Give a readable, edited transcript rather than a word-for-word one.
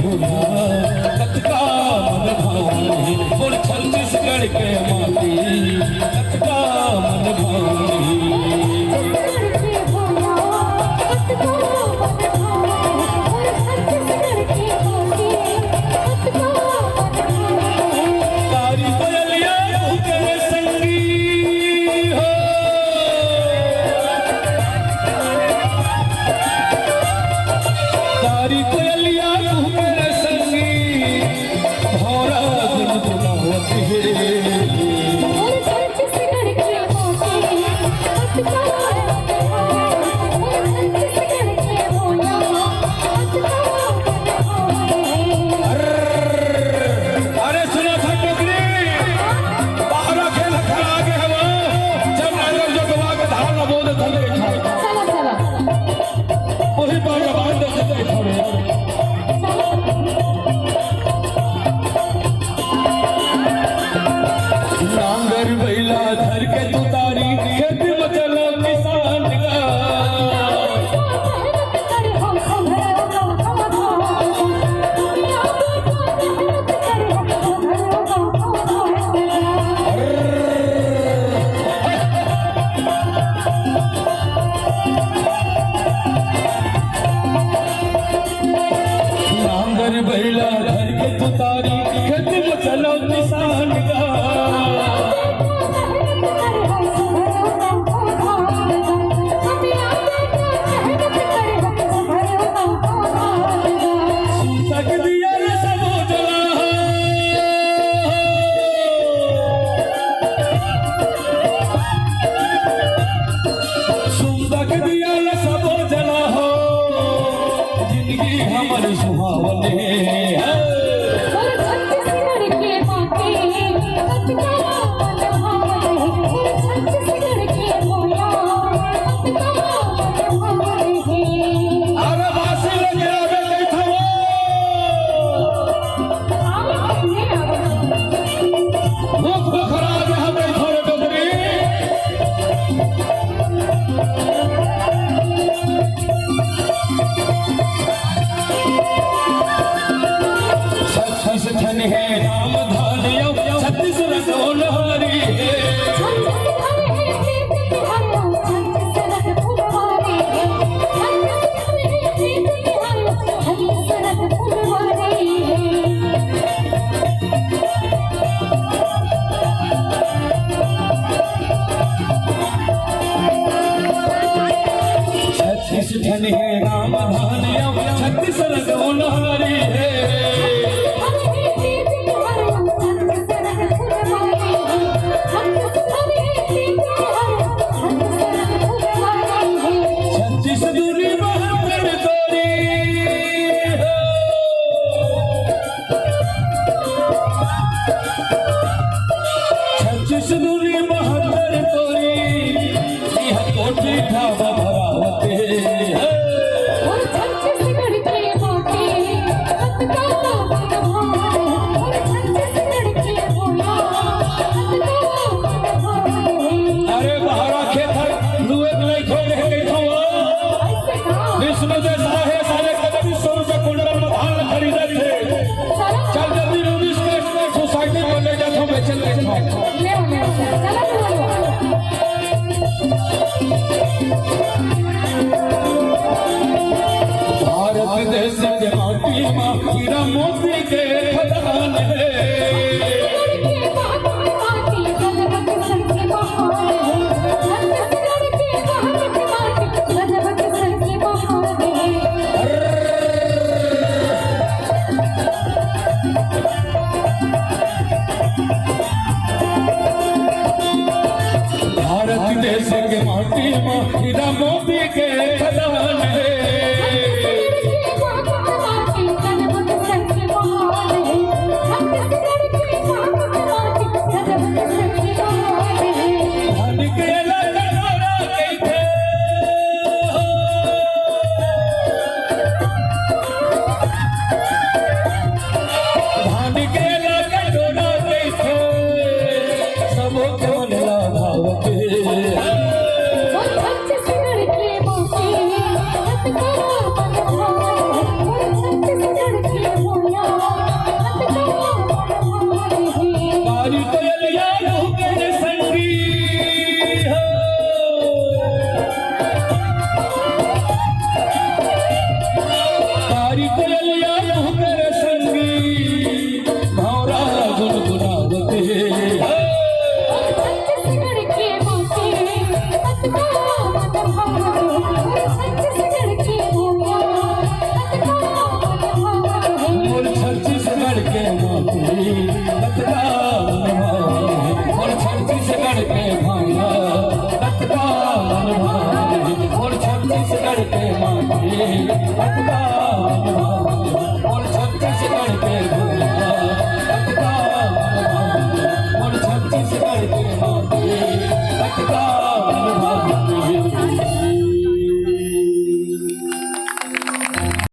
भूला कतका मन भावनी बोल छत्तीसगढ़ के माटी कतका मन भावनी बैला घर के तुतारी खेत में चलो किसान का तक दिया ये सब जला तक दिया ये सब जला हो जिंदगी हमारी सुहावनी धन है राम धानिया छत्तीस रंग उन्हारी है छत्तीस दूरी बहत्तर तोरी छत्तीस दूरी बहत्तर तोरी यह कोठी ढाबा भरावते भारत देश के माटी माँ हीरा मोती के खदान है भारत देश के माटी माँ हीरा मोती के खदान है तत्काल भाव